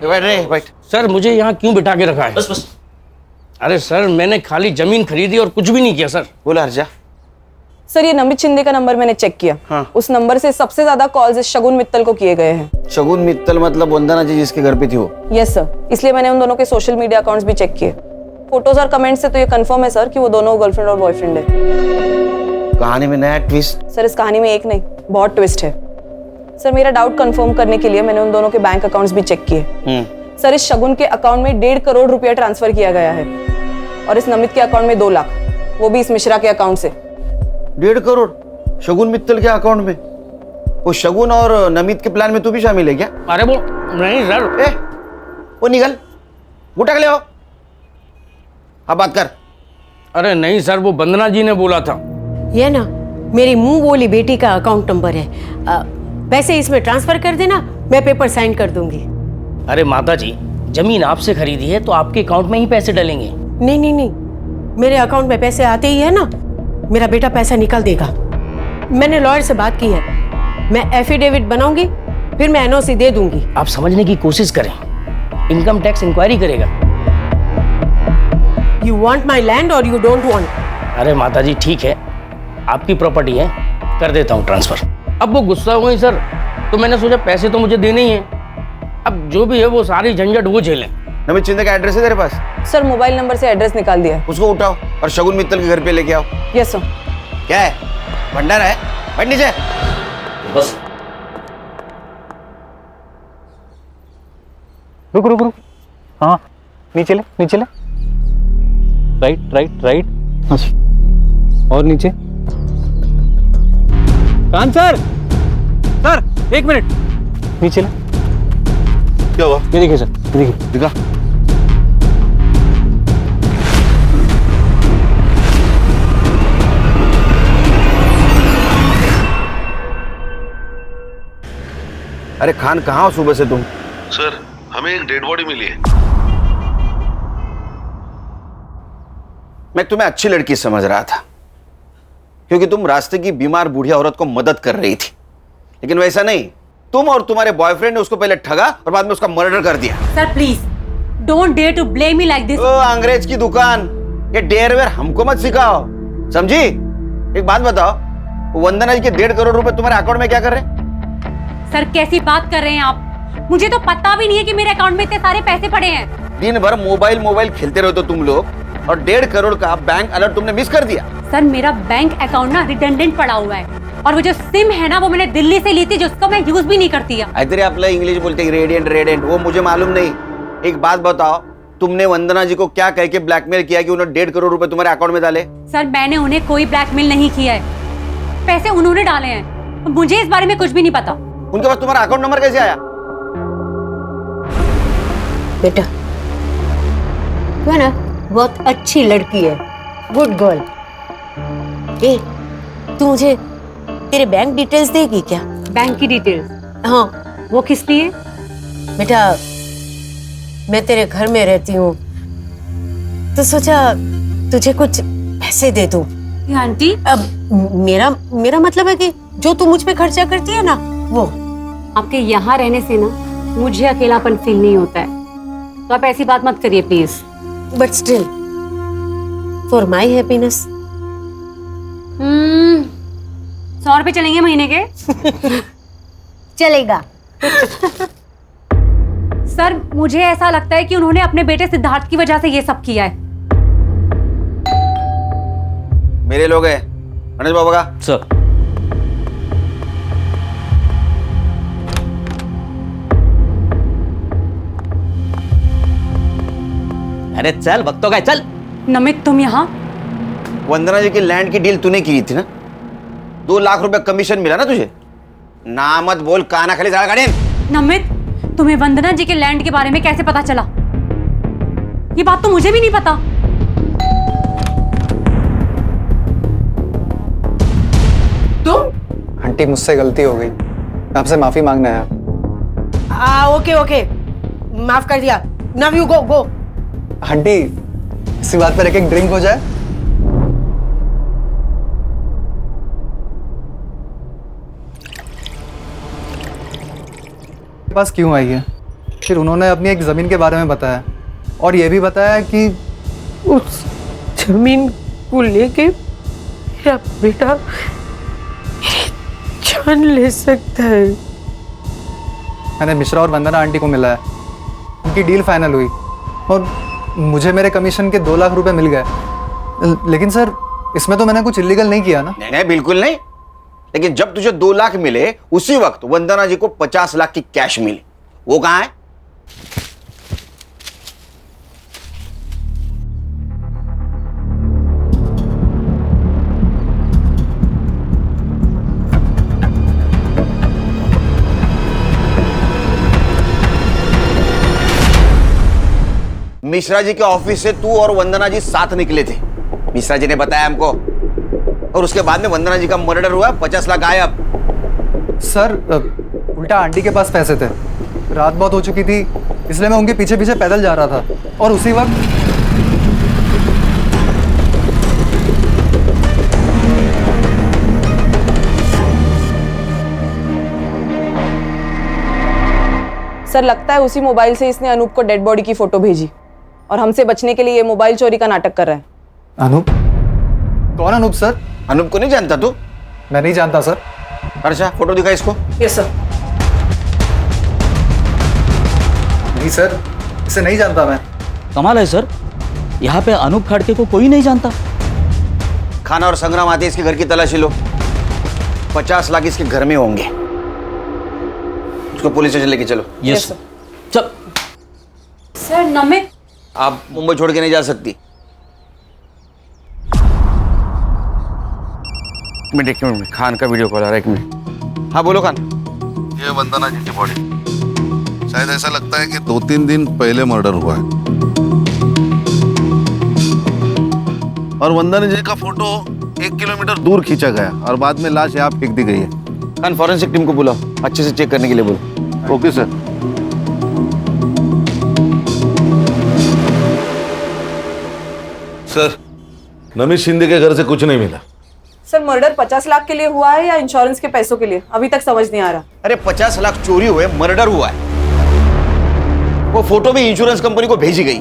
S4: बैठ रे बैठ।
S16: सर मुझे यहाँ क्यों बिठा के रखा है?
S14: बस बस।
S16: अरे सर मैंने खाली जमीन खरीदी और कुछ भी नहीं किया सर।
S4: बोला हर्षा।
S3: सर ये नमित शिंदे का नंबर मैंने चेक किया।
S4: हाँ।
S3: उस नंबर से सबसे ज्यादा कॉल्स शगुन मित्तल को किए गए हैं।
S4: शगुन मित्तल मतलब वंदना जी जिसके घर पे थी वो?
S3: यस सर, इसलिए मैंने उन दोनों के सोशल मीडिया अकाउंट्स भी चेक किए। फोटोज और कमेंट से तो ये कंफर्म है सर कि वो दोनों गर्लफ्रेंड और बॉयफ्रेंड है।
S4: कहानी में नया ट्विस्ट।
S3: सर इस कहानी में एक नहीं, बहुत ट्विस्ट है। सर मेरा डाउट कंफर्म करने के लिए मैंने उन दोनों के बैंक अकाउंट्स भी चेक किए। सर इस शगुन के अकाउंट में 1.5 करोड़ रुपया ट्रांसफर किया गया है, और इस नमित के अकाउंट में 2 लाख, वो भी इस मिश्रा के अकाउंट से।
S4: 1.5 करोड़ शगुन मित्तल के अकाउंट में? वो शगुन और नमित के प्लान में तू भी शामिल है क्या?
S16: अरे वो नहीं सर।
S4: ए, वो निकल, उठा के ले आओ। अब बात कर।
S16: अरे नहीं सर, वो वंदना जी ने बोला था।
S10: ये ना मेरी मुंह बोली बेटी का अकाउंट नंबर है, पैसे इसमें ट्रांसफर कर देना, मैं पेपर साइन कर दूंगी।
S16: अरे माता जी, जमीन आपसे खरीदी है तो आपके अकाउंट में ही पैसे डलेंगे।
S10: नहीं नहीं नहीं, मेरे अकाउंट में पैसे आते ही है ना, मेरा बेटा पैसा निकाल देगा। मैंने लॉयर से बात की है, मैं एफिडेविट बनाऊंगी, फिर मैं एनओसी दे दूंगी।
S16: आप समझने की कोशिश करें, इनकम टैक्स इंक्वायरी करेगा।
S10: यू वांट माई लैंड और यू डोंट वांट?
S16: अरे माता जी ठीक है, आपकी प्रॉपर्टी है, कर देता हूँ ट्रांसफर। अब वो गुस्सा हो गई सर, तो मैंने सोचा पैसे तो मुझे देने ही हैं, अब जो भी है वो सारी झंझट वो झेलें।
S4: नमित शिंदे का एड्रेस है तेरे पास?
S3: सर मोबाइल नंबर से एड्रेस निकाल दिया है।
S4: उसको उठाओ और शगुन मित्तल के घर पे लेके आओ।
S3: Yes sir.
S4: क्या है, भंडारा है? बैठ नीचे।
S14: बस
S12: रुक रुक रुक, हाँ नीचे ले, नीचे ले, राइट राइट राइट, और नीचे। कान सर, सर एक मिनट, नीचे ले।
S11: क्या हुआ?
S12: ये देखिए सर, ये देखिए।
S11: दिखा।
S4: अरे खान, कहाँ हो सुबह से तुम?
S8: सर, हमें एक डेड बॉडी मिली है।
S4: मैं तुम्हें अच्छी लड़की समझ रहा था, क्योंकि तुम रास्ते की बीमार बूढ़ी औरत को मदद कर रही थी, लेकिन वैसा नहीं। तुम और तुम्हारे बॉयफ्रेंड ने उसको पहले ठगा और बाद में उसका मर्डर कर दिया।
S6: Sir please don't dare to blame me like this.
S4: ओ अंग्रेज की दुकान, ये डेयर वेयर हमको मत सिखाओ, समझी? एक बात बताओ, वंदना जी के 1.5 करोड़ रुपए तुम्हारे अकाउंट में क्या कर रहे हैं?
S6: सर कैसी बात कर रहे हैं आप? मुझे तो पता भी नहीं है कि मेरे अकाउंट में इतने सारे पैसे पड़े हैं।
S4: दिन भर मोबाइल खेलते रहते हो तुम लोग, और 1.5 करोड़ का बैंक अलर्ट तुमने मिस कर दिया।
S6: सर मेरा बैंक अकाउंट ना रिडंडेंट पड़ा हुआ है, और वो जो सिम है ना वो मैंने दिल्ली से ली थी, जिसको मैं यूज भी नहीं करती है।
S4: इधर आप इंग्लिश बोलते हैं रेडियंट, वो मुझे मालूम नहीं। एक बात बताओ, तुमने वंदना जी को क्या कह के ब्लैकमेल किया कि उन्होंने 1.5 करोड़ रुपए तुम्हारे अकाउंट में डाले?
S6: सर मैंने उन्हें कोई ब्लैकमेल नहीं किया है, पैसे उन्होंने डाले हैं, मुझे इस बारे में कुछ भी नहीं पता।
S4: उनके पास तुम्हारा अकाउंट नंबर कैसे आया?
S10: बेटा तू है ना बहुत अच्छी लड़की है, गुड गर्ल। ए तू मुझे तेरे बैंक डिटेल्स देगी क्या?
S6: बैंक की डिटेल्स?
S10: हाँ।
S6: वो किस लिए?
S10: बेटा मैं तेरे घर में रहती हूँ, तो सोचा तुझे कुछ पैसे दे दूं।
S6: आंटी
S10: अब मेरा मतलब है कि जो तू मुझ पे खर्चा करती है ना वो।
S6: आपके यहाँ रहने से ना मुझे अकेलापन फील नहीं होता है, तो आप ऐसी बात मत करिए please.
S10: But still for my happiness.
S6: 100 रुपए चलेंगे महीने के?
S10: चलेगा।
S6: सर मुझे ऐसा लगता है कि उन्होंने अपने बेटे सिद्धार्थ की वजह से ये सब किया है।
S4: मेरे लोग हैं मनोज बाबा का।
S14: सर अरे चल, वक्त हो गया, चल।
S6: नमित तुम यहाँ?
S4: वंदना जी की लैंड की डील तूने की थी ना, 2 लाख रुपए कमीशन मिला ना तुझे? ना मत बोल, काना खाली ज़्यादा गाड़ी।
S6: नमित तुम्हें वंदना जी के लैंड के बारे में कैसे पता चला? ये बात तो मुझे भी नहीं पता।
S2: तुम? आंटी मुझसे गलती हो गई, आपसे माफी मांगना है।
S10: ओके माफ कर दिया। Now you go.
S2: आंटी इसी बात पर एक ड्रिंक हो जाए। पास क्यों आई है? फिर उन्होंने अपनी एक जमीन के बारे में बताया, और ये भी बताया कि
S10: उस जमीन को लेके मेरा बेटा जान ले सकता है।
S2: मैंने मिश्रा और वंदना आंटी को मिला है, उनकी डील फाइनल हुई और मुझे मेरे कमीशन के 2 लाख रुपए मिल गए। लेकिन सर इसमें तो मैंने कुछ इलीगल नहीं किया ना?
S4: नहीं बिल्कुल नहीं, लेकिन जब तुझे 2 लाख मिले उसी वक्त वंदना जी को 50 लाख की कैश मिली, वो कहां है? मिश्रा जी के ऑफिस से तू और वंदना जी साथ निकले थे, मिश्रा जी ने बताया हमको, और उसके बाद में वंदना जी का मर्डर हुआ, 50 लाख गायब।
S2: सर उल्टा आंटी के पास पैसे थे, रात बहुत हो चुकी थी, इसलिए मैं उनके पीछे पीछे पैदल जा रहा था, और उसी वक्त
S3: सर लगता है उसी मोबाइल से इसने अनूप को डेड बॉडी की फोटो भेजी, और हमसे बचने के लिए ये मोबाइल चोरी का नाटक कर रहा है।
S2: अनूप? कौन अनूप सर?
S4: अनूप को नहीं जानता तू?
S2: मैं नहीं जानता सर।
S4: अच्छा फोटो दिखा इसको।
S3: Yes sir.
S2: नहीं सर, इसे नहीं जानता मैं।
S14: कमाल है सर, यहाँ पे अनूप खड़के को कोई नहीं जानता।
S4: खाना और संग्राम आते इसके घर की तलाशी लो, 50 लाख इसके घर में होंगे। उसको पुलिस स्टेशन लेके चलो।
S14: Yes sir. चल
S6: सर नमित,
S4: आप मुंबई छोड़ के नहीं जा सकती। एक मिनट, खान का वीडियो कॉल आ रहा है, एक मिनट। हाँ बोलो खान।
S11: ये वंदना जी की बॉडी, शायद ऐसा लगता है कि 2-3 दिन पहले मर्डर हुआ है। और वंदना जी का फोटो 1 किलोमीटर दूर खींचा गया और बाद में लाश यहाँ फेंक दी गई है।
S4: खान फॉरेंसिक टीम को बुलाओ, अच्छे से चेक करने के लिए बोलो।
S11: Okay sir. Sir, Namit Shinde के घर से कुछ नहीं मिला।
S3: सर मर्डर 50 लाख के लिए हुआ है या इंश्योरेंस के पैसों के लिए, अभी तक समझ नहीं आ रहा।
S4: अरे 50 लाख चोरी हुए, मर्डर हुआ है। वो फोटो भी इंश्योरेंस कंपनी को भेजी गई,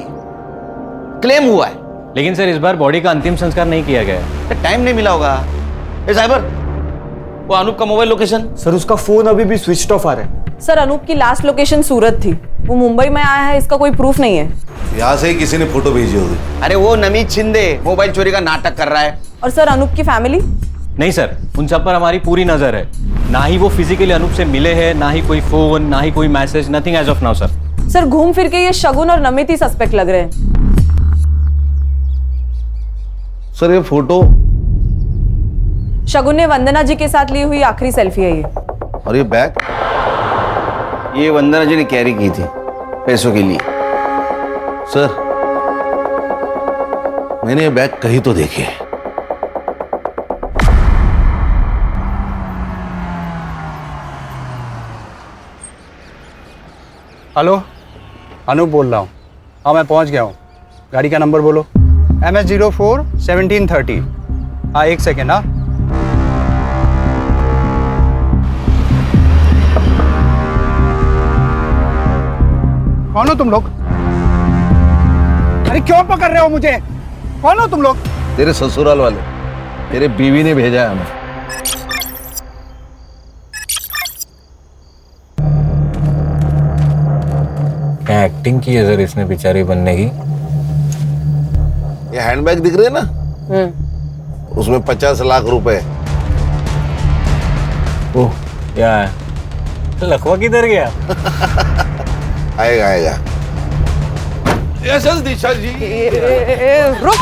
S4: क्लेम हुआ है।
S12: लेकिन सर इस बार बॉडी का अंतिम संस्कार नहीं किया गया है।
S4: टाइम नहीं मिला होगा। ए साइबर, वो अनूप का मोबाइल लोकेशन।
S15: सर उसका फोन अभी भी स्विच ऑफ आ रहा है।
S3: सर अनूप की लास्ट लोकेशन सूरत थी, वो मुंबई में आया है इसका कोई प्रूफ नहीं है।
S11: यहाँ से ही किसी ने फोटो भेजी होगी।
S4: अरे वो नमित शिंदे मोबाइल चोरी का नाटक कर रहा है।
S3: और सर अनूप की फैमिली?
S12: नहीं सर, उन सब पर हमारी पूरी नजर है। ना ही वो फिजिकली अनूप से मिले हैं, ना ही कोई फोन, ना ही कोई message, nothing as of now sir.
S3: Sir घूम फिर के ये शगुन और नमित ही सस्पेक्ट लग रहे हैं।
S11: सर ये फोटो,
S3: शगुन ने वंदना जी के साथ ली हुई आखिरी सेल्फी है ये।
S11: और ये बैग,
S4: ये वंदना जी ने कैरी की थी पैसों के लिए।
S11: सर मैंने ये बैग कहीं तो देखे है।
S2: हेलो, अनूप बोल रहा हूँ। हाँ मैं पहुँच गया हूँ। गाड़ी का नंबर बोलो। MS04 1730। हाँ 1 सेकेंड। हाँ कौन हो तुम लोग? अरे क्यों पकड़ रहे हो मुझे? कौन हो तुम लोग?
S11: तेरे ससुराल वाले, तेरे बीवी ने भेजा है हमें।
S12: क्या एक्टिंग की है सर इसने बेचारी बनने की।
S11: ये हैंडबैग दिख रहे हैं ना, उसमें 50 लाख रुपए।
S12: ओह क्या है, लखवा किधर गया?
S11: आएगा आएगा। यस दिशा जी।
S3: रुक।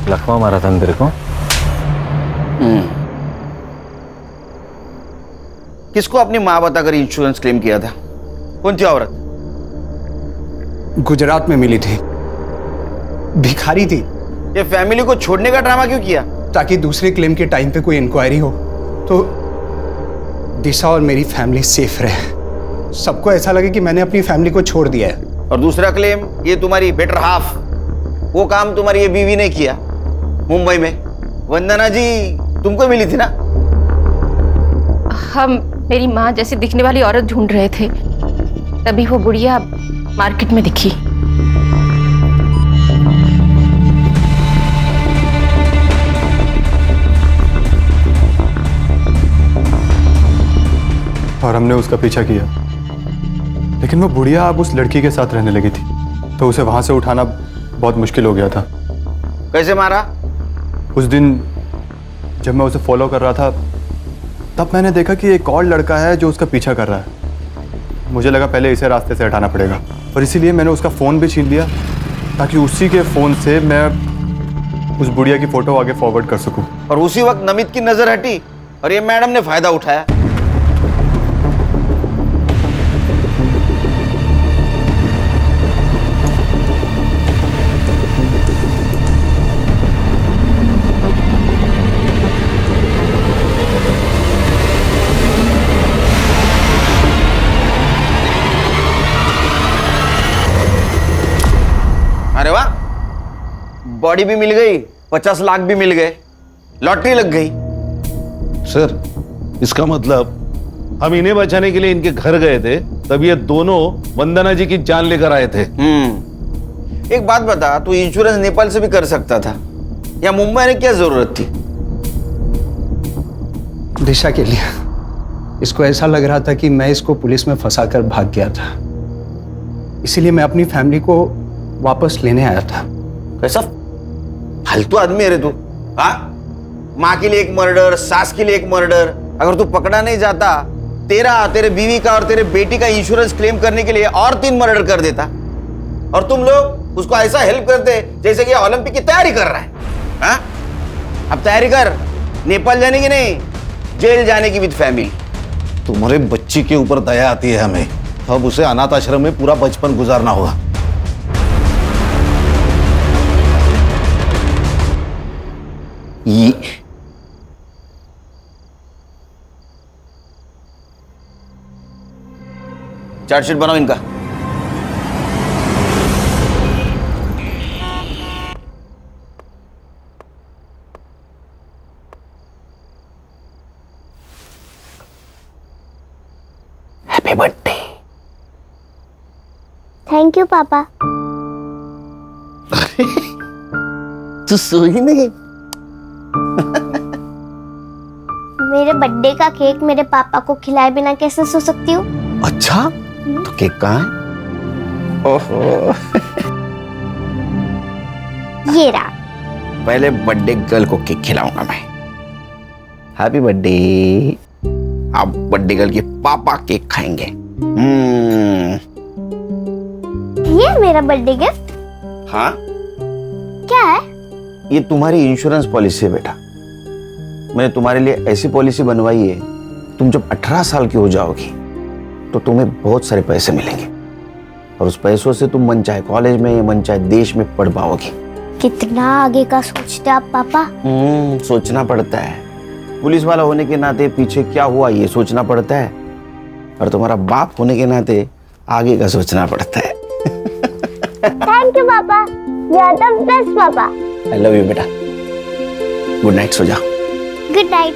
S12: लखवा मारा था तेरे को?
S4: किसको अपनी माँ बताकर इंश्योरेंस क्लेम किया था? कौन थी औरत?
S2: गुजरात में मिली थी, भिखारी थी।
S4: ये फैमिली को छोड़ने का ड्रामा क्यों किया?
S2: ताकि दूसरे क्लेम के टाइम पे कोई इंक्वायरी हो तो दिशा और मेरी फैमिली सेफ रहे। सबको ऐसा लगे कि मैंने अपनी फैमिली को छोड़ दिया है।
S4: और दूसरा क्लेम, ये तुम्हारी बेटर हाफ, वो काम तुम्हारी ये बीवी ने किया मुंबई में। वंदना जी तुमको मिली थी ना?
S7: हम मेरी माँ जैसी दिखने वाली औरत ढूंढ रहे थे, तभी वो बुढ़िया मार्केट में दिखी।
S17: और हमने उसका पीछा किया, लेकिन वो बुढ़िया अब उस लड़की के साथ रहने लगी थी, तो उसे वहां से उठाना बहुत मुश्किल हो गया था।
S4: कैसे मारा?
S17: उस दिन जब मैं उसे फॉलो कर रहा था, तब मैंने देखा कि एक और लड़का है जो उसका पीछा कर रहा है। मुझे लगा पहले इसे रास्ते से हटाना पड़ेगा, और इसीलिए मैंने उसका फ़ोन भी छीन लिया ताकि उसी के फ़ोन से मैं उस बुढ़िया की फ़ोटो आगे फॉरवर्ड कर सकूं।
S4: और उसी वक्त नमित की नजर हटी और ये मैडम ने फायदा उठाया। अरे वाह, बॉडी भी मिल गई, 50 लाख भी मिल गए, लॉटरी लग गई।
S11: सर इसका मतलब हम इन्हें बचाने के लिए इनके घर गए थे, तब ये दोनों वंदना जी की जान लेकर आए थे।
S4: एक बात बता, तू इंश्योरेंस नेपाल से भी कर सकता था, या मुंबई में क्या जरूरत थी?
S2: दिशा के लिए। इसको ऐसा लग रहा था कि मैं इसको पुलिस में फंसा कर भाग गया था।
S18: इसीलिए मैं अपनी फैमिली को वापस लेने आया था।
S4: कैसा फालतू आदमी है रे तू? हाँ, माँ के लिए एक मर्डर, सास के लिए एक मर्डर। अगर तू पकड़ा नहीं जाता, तेरे बीवी का और तेरे बेटी का इंश्योरेंस क्लेम करने के लिए और 3 मर्डर कर देता, और तुम लोग उसको ऐसा हेल्प करते जैसे कि ओलंपिक की तैयारी कर रहा है। हाँ? अब तैयारी कर, नेपाल जाने की नहीं, जेल जाने की विद फैमिली।
S11: तुम्हारे बच्ची के ऊपर दया आती है हमें, अब उसे अनाथ आश्रम में पूरा बचपन गुजारना होगा।
S4: ये चार्जशीट बनाओ इनका। Happy birthday.
S5: थैंक यू पापा।
S4: तू सोई नहीं?
S5: मेरे बर्थडे का केक मेरे पापा को खिलाए बिना कैसे सो सकती हूँ?
S4: अच्छा, तो केक कहाँ है? ओहो।
S5: ये रहा।
S4: पहले बर्थडे गर्ल को केक खिलाऊंगा मैं। Happy birthday. अब बर्थडे गर्ल के पापा केक खाएंगे।
S5: ये मेरा बर्थडे गिफ्ट?
S4: हाँ,
S5: क्या है?
S4: ये तुम्हारी इंश्योरेंस पॉलिसी है बेटा। मैंने तुम्हारे लिए ऐसी पॉलिसी बनवाई है, तुम जब 18 साल की हो जाओगी तो तुम्हें बहुत सारे पैसे मिलेंगे, और उस पैसों से तुम मन चाहे कॉलेज में, मन चाहे देश में पढ़ पाओगी।
S5: कितना आगे का सोचते आप पापा?
S4: सोचना पड़ता है। पुलिस वाला होने के नाते पीछे क्या हुआ ये सोचना पड़ता है, और तुम्हारा बाप होने के नाते आगे का सोचना पड़ता है।
S5: थैंक यू पापा, यू आर द बेस्ट पापा।
S4: आई लव यू बेटा। गुड नाइट, सो जाओ।
S5: Good night.